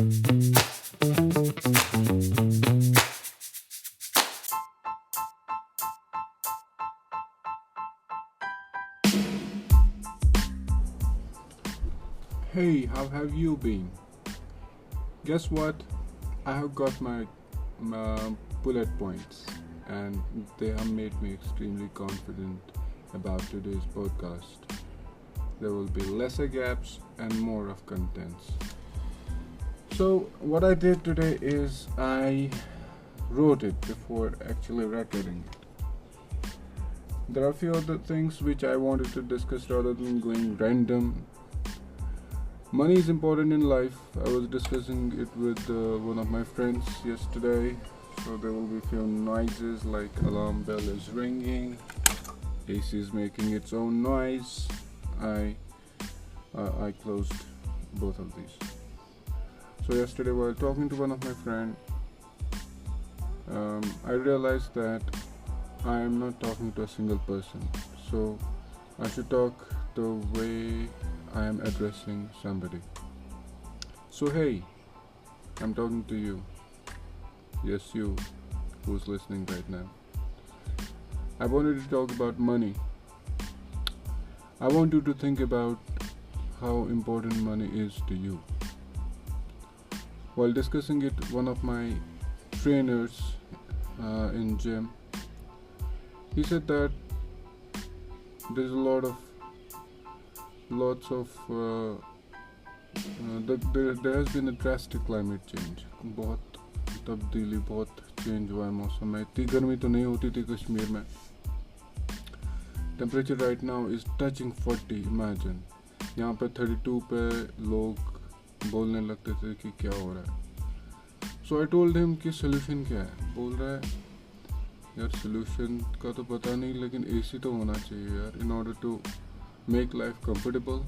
Hey, how have you been? Guess what? I have got my bullet points, and they have made me extremely confident about today's podcast. There will be lesser gaps and more of contents. So, what I did today is I wrote it before actually recording it. There are a few other things which I wanted to discuss rather than going random. Money is important in life. I was discussing it with one of my friends yesterday. So there will be a few noises like alarm bell is ringing, AC is making its own noise. I closed both of these. So yesterday while talking to one of my friend, I realized that I am not talking to a single person. So I should talk the way I am addressing somebody. So hey, I'm talking to you. Yes, you who's listening right now. I wanted to talk about money. I want you to think about how important money is to you. While discussing it, one of my trainers in gym, he said that there's lots of there has been a drastic climate change. बहुत तब्दीली बहुत change हुआ है मौसम में. इतनी गर्मी तो नहीं होती थी कश्मीर में. Temperature right now is touching 40. Imagine यहाँ पे 32 पे लोग बोलने लगते थे कि क्या हो रहा है. सो आई टोल्ड हिम कि सोल्यूशन क्या है. बोल रहा है यार सोल्यूशन का तो पता नहीं लेकिन एसी तो होना चाहिए यार. In order to make life comfortable,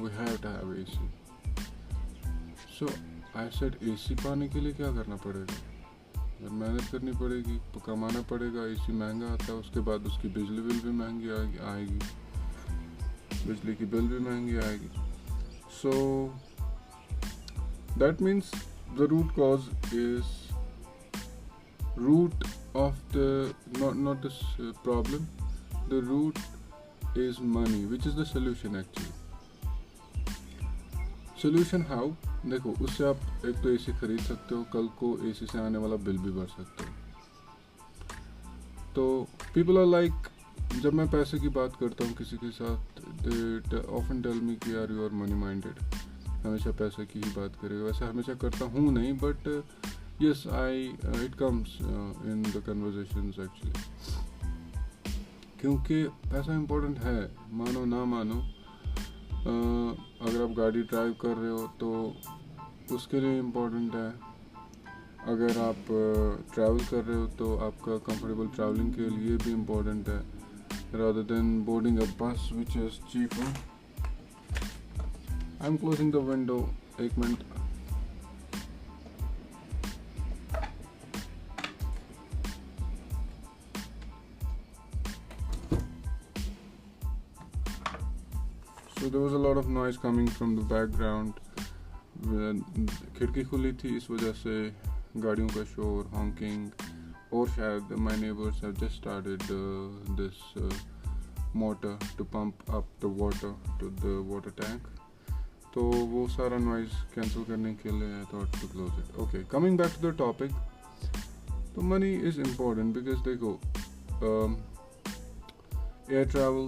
we have to have AC. So I said AC पाने के लिए क्या करना पड़ेगा. यार मेहनत करनी पड़ेगी, कमाना पड़ेगा. AC महंगा आता है, उसके बाद उसकी बिजली बिल भी महंगी आएगी. बिजली की बिल भी महंगी आएगी. So that means the root cause is root of the not this problem. The root is money, which is the solution actually. Solution how? देखो उससे आप एक तो एसी खरीद सकते हो, कल को एसी से आने वाला बिल भी भर सकते हो. तो people are like, जब मैं पैसे की बात करता हूँ किसी के साथ, they often tell me कि यार you are money minded, हमेशा पैसे की ही बात करेगा. वैसे हमेशा करता हूँ नहीं, but yes it comes in the conversations actually. क्योंकि पैसा इम्पोर्टेंट है, मानो ना मानो. अगर आप गाड़ी ड्राइव कर रहे हो तो उसके लिए इम्पोर्टेंट है. अगर आप ट्रैवल कर रहे हो तो आपका कंफर्टेबल ट्रैवलिंग के लिए भी इम्पोर्टेंट है, rather than boarding a bus which is cheaper. I'm closing the window. एक minute. So there was a lot of noise coming from the background. खिड़की खुली थी इस वजह से गाड़ियों का शोर, honking, और शायद my neighbors have just started this motor to pump up the water to the water tank. तो वो सारा noise cancel करने के लिए I thought to close it. Okay, coming back to the topic. तो money is important because देखो air travel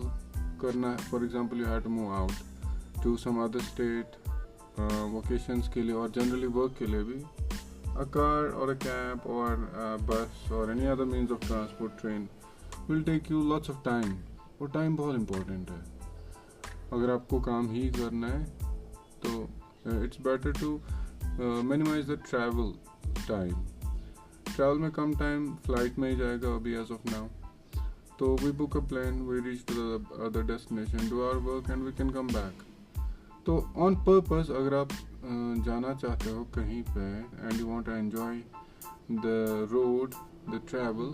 करना है. For example you have to move out to some other state vocations के लिए और जनरली वर्क के लिए भी. अ कार और अ कैब और बस और any other means of transport, train, will take you lots of time. और टाइम बहुत इंपॉर्टेंट है. अगर आपको काम ही करना है तो it's better to minimize the travel time. Travel में कम टाइम फ्लाइट में ही जाएगा अभी as of now. So we book a plane, we reach to the other destination, do our work and we can come back. तो on purpose अगर आप जाना चाहते हो कहीं पे and you want to enjoy the road, the travel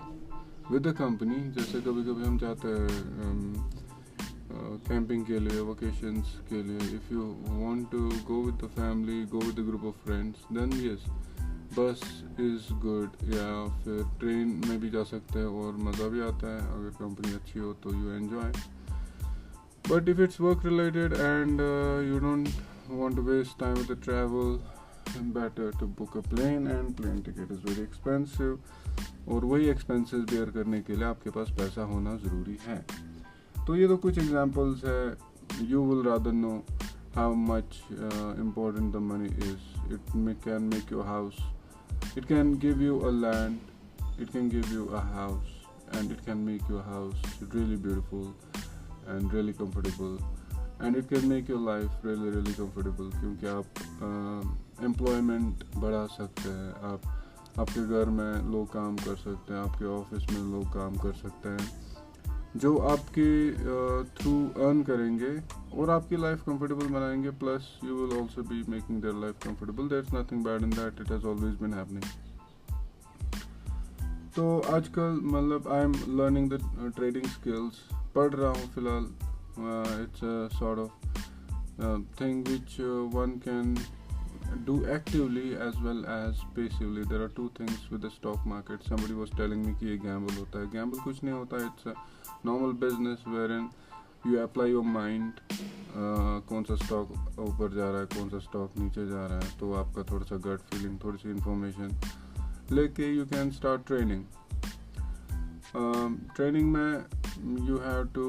with the company, जैसे कभी कभी हम जाते हैं कैंपिंग के लिए, वोकेशंस के लिए, if you want to go with the family, go with the group of friends, then yes, bus is good, या फिर ट्रेन में भी जा सकते हैं और मज़ा भी आता है अगर कंपनी अच्छी हो तो you enjoy. But if it's work related and you don't want to waste time with the travel, better to book a plane, and plane ticket is very expensive, और वही expenses bear करने के लिए आपके पास पैसा होना ज़रूरी है. तो ये तो कुछ examples है. You will rather know how much important the money is. It can make your house, it can give you a land, it can give you a house, and it can make your house really beautiful and really comfortable. And it can make your life really really comfortable, क्योंकि आप employment बढ़ा सकते हैं, आप आपके घर में लोग काम कर सकते हैं, आपके ऑफिस में लोग काम कर सकते हैं जो आपके थ्रू अर्न करेंगे और आपकी लाइफ कंफर्टेबल बनाएंगे. Plus you will also be making their life comfortable. There is nothing bad in that, it has always been happening. तो आजकल मतलब I am learning the trading skills, पढ़ रहा हूँ फ़िलहाल. It's a sort of thing which one can do actively as well as passively. There are two things with the stock market. Somebody was telling me कि ये gamble होता है. Gamble कुछ नहीं होता. It's a normal business wherein you apply your mind. कौन सा stock ऊपर जा रहा है, कौन सा stock नीचे जा रहा है, तो आपका थोड़ा सा gut feeling, थोड़ी सी information लेके you can start trading. Training में यू हैव टू,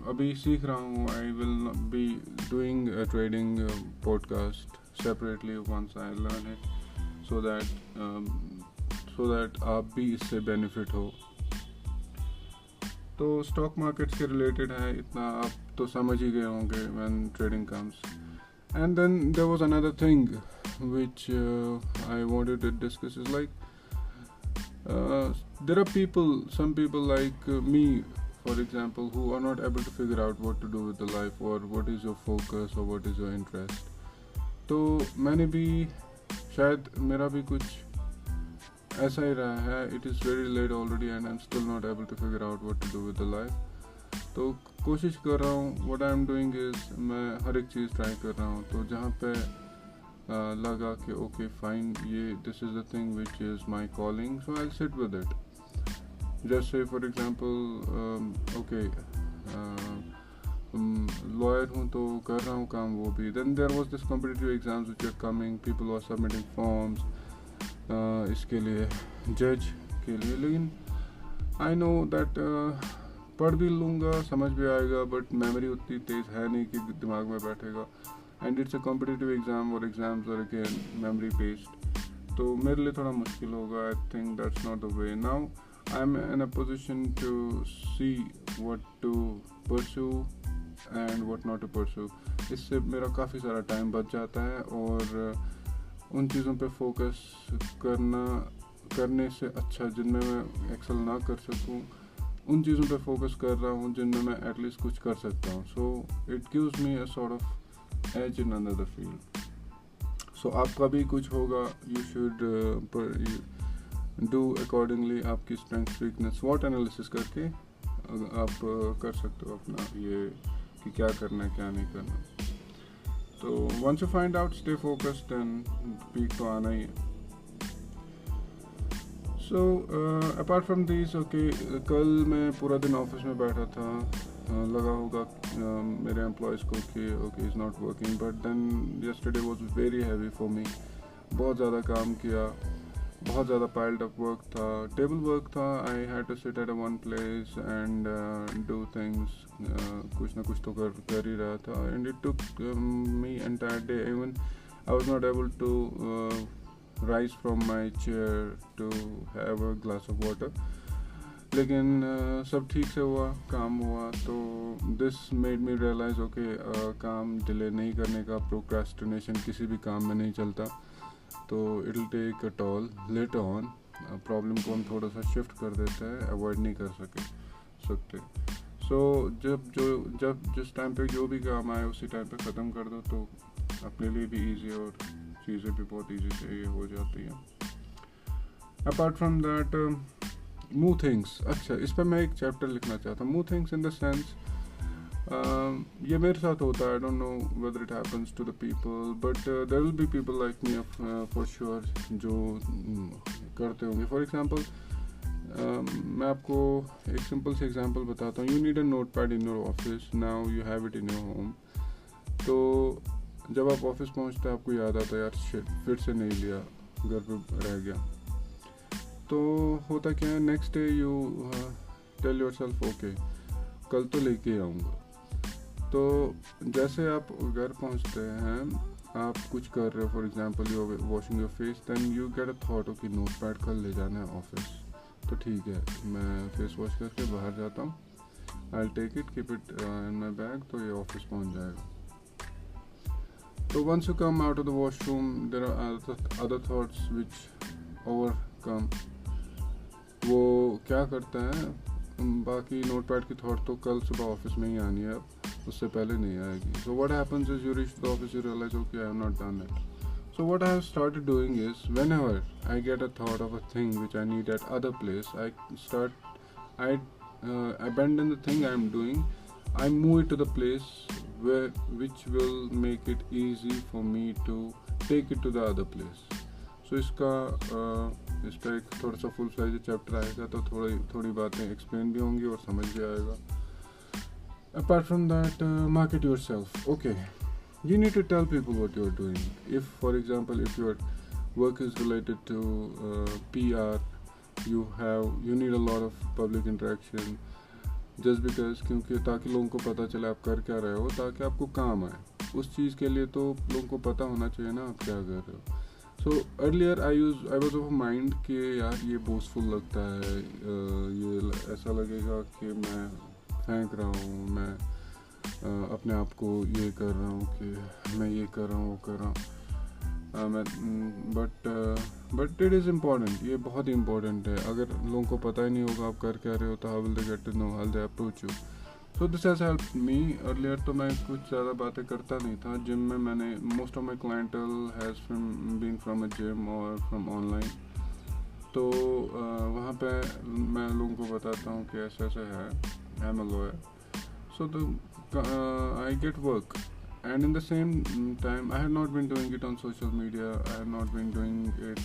अभी सीख रहा हूँ. I will be doing trading podcast separately once I learn it, so that आप भी इससे बेनिफिट हो. तो स्टॉक मार्केट के रिलेटेड है इतना, आप तो समझ ही गए होंगे when trading comes. And then there was another thing which I wanted to discuss is like there are some people like me, for example, who are not able to figure out what to do with the life, or what is your focus, or what is your interest. तो मैंने भी शायद मेरा भी कुछ ऐसा ही रहा है. It is very late already and I'm still not able to figure out what to do with the life. तो कोशिश कर रहा हूँ. What I'm doing is मैं हर एक चीज़ ट्राई कर रहा हूँ. तो जहाँ पे लगा कि ओके फाइन, ये this is the thing which is my calling, so I sit with it. जैसे फॉर एग्जांपल ओके लॉयर हूँ तो कर रहा हूँ काम वो भी. Then there was this competitive exams which are coming, people are submitting forms इसके लिए, जज के लिए. लेकिन आई नो दैट पढ़ भी लूँगा, समझ भी आएगा, बट मेमोरी उतनी तेज़ है नहीं कि दिमाग में बैठेगा. And it's a competitive exam, और exams are again memory based, तो मेरे लिए थोड़ा मुश्किल होगा. I think that's not the way. Now I am in a position to see what to pursue and what not to pursue. इससे मेरा काफ़ी सारा टाइम बच जाता है, और उन चीज़ों पे फोकस करने से अच्छा जिनमें मैं एक्सेल ना कर सकूं, उन चीज़ों पे फोकस कर रहा हूँ जिनमें मैं एटलीस्ट कुछ कर सकता हूँ. So it gives me a sort of edge in another field. So आपका भी कुछ होगा, you should do accordingly. आपकी strength weakness SWOT analysis करके आप कर सकते हो अपना ये कि क्या करना है क्या नहीं करना. तो once you find out, stay focused and peak तो आना ही है. So apart from these, okay, कल मैं पूरा दिन ऑफिस में बैठा था. लगा होगा मेरे एम्प्लॉयज़ को कि okay is not working, but then yesterday was very heavy for me. बहुत ज़्यादा काम किया, बहुत ज़्यादा पाइल्ड अप वर्क था, टेबल वर्क था. I had to sit at a one place and do things. कुछ ना कुछ तो कर ही रहा था. And it took me entire day. Even I was not able to rise from my chair to have a glass of water. लेकिन सब ठीक से हुआ, काम हुआ. तो this made me realise okay, काम डिले नहीं करने का, प्रोक्रेस्टिनेशन किसी भी काम में नहीं चलता. तो it will take a toll later on. Problem को हम थोड़ा सा शिफ्ट कर देते हैं, अवॉइड नहीं कर सकते. सो जब जिस टाइम पे जो भी काम आए उसी टाइम पे ख़त्म कर दो, तो अपने लिए भी ईजी और चीज़ें भी बहुत ईजी से ये हो जाती हैं. Apart from that, move things. अच्छा, इस पर मैं एक चैप्टर लिखना चाहता हूँ. Move things in the sense ये मेरे साथ होता है. I don't know whether it happens to the people, but there will be people like me for sure जो करते होंगे. फॉर एग्जांपल मैं आपको एक सिंपल सी एग्जांपल बताता हूँ. You need a note pad in your office, now you have it in your home. तो जब आप ऑफिस पहुँचते हैं आपको याद आता है यार शिट फिर से नहीं लिया, घर पे रह गया. तो होता क्या है, next day you tell yourself okay कल तो लेके आऊँगा. तो जैसे आप घर पहुँचते हैं, आप कुछ कर रहे हो, for example you are washing your face, then you get a thought okay notepad कल ले जाना है ऑफिस. तो ठीक है, मैं फेस वॉश करके बाहर जाता हूँ, I take it keep it in my bag, तो ये ऑफिस पहुँच जाएगा. तो once you come out of the washroom there are other thoughts which overcome. वो क्या करता है, बाकी नोट पैड की थॉट तो कल सुबह ऑफिस में ही आनी है, अब उससे पहले नहीं आएगी. So what happens is you reach the office, you realise okay I have not done it. So what I have started doing is whenever I get a thought of a thing which I need at other place, I abandon the thing I am doing. I move it to the place which will make it easy for me to take it to the other place. So इस पर एक थोड़ा सा full fledge chapter आएगा, तो थोड़ी बातें explain भी होंगी और समझ भी आएगा. Apart from that, market yourself. Okay. You need to tell people what you're doing. If, for example, if your work is related to PR, you need a lot of public interaction. Just because, क्योंकि ताकि लोगों को पता चले आप कर क्या रहे हो, ताकि आपको काम आए. उस चीज़ के लिए तो लोगों को पता होना चाहिए ना आप क्या कर रहे हो. So earlier I was of a mind कि यार ये बोझफुल लगता है, ये ऐसा लगेगा कि मैं फेंक रहा हूँ, मैं अपने आप को ये कर रहा हूँ कि मैं ये कर रहा हूँ वो कर रहा हूँ. बट इट इज़ इम्पॉर्टेंट, ये बहुत ही इम्पॉर्टेंट है. अगर लोगों को पता ही नहीं होगा आप कर क्या रहे हो, तो how will they get to know, how they approach you. So this has helped me. Earlier तो मैं कुछ ज़्यादा बातें करता नहीं था. जिम में मैंने most of my clientele has been from a gym और फ्रॉम ऑनलाइन. तो वहाँ पे मैं लोगों को बताता हूँ कि ऐसे ऐसे है, I am a lawyer. So I get work, and in the same time I have not been doing it on social media. I have not been doing it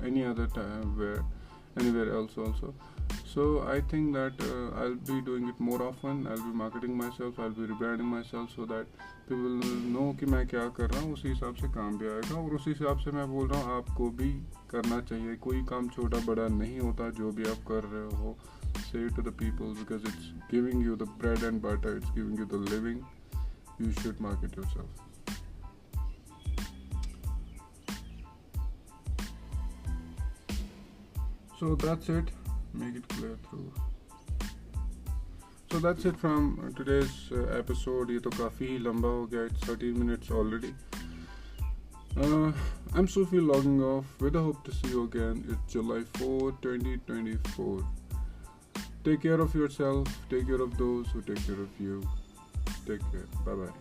any other time anywhere else also. So I think that I'll be doing it more often. I'll be marketing myself, I'll be rebranding myself so that people will know कि मैं क्या कर रहा हूँ. उसी हिसाब से काम भी आएगा, और उसी हिसाब से मैं बोल रहा हूँ आपको भी करना चाहिए. कोई काम छोटा बड़ा नहीं होता, जो भी आप कर रहे हो say it to the people, because it's giving you the bread and butter, it's giving you the living. You should market yourself. So that's it, make it clear through. So that's it from today's episode. ये तो काफ़ी ही लंबा हो गया, it's 13 minutes already. I'm Sufi logging off with the hope to see you again. It's July 4, 2024. Take care of yourself, take care of those who take care of you. Take care. Bye bye.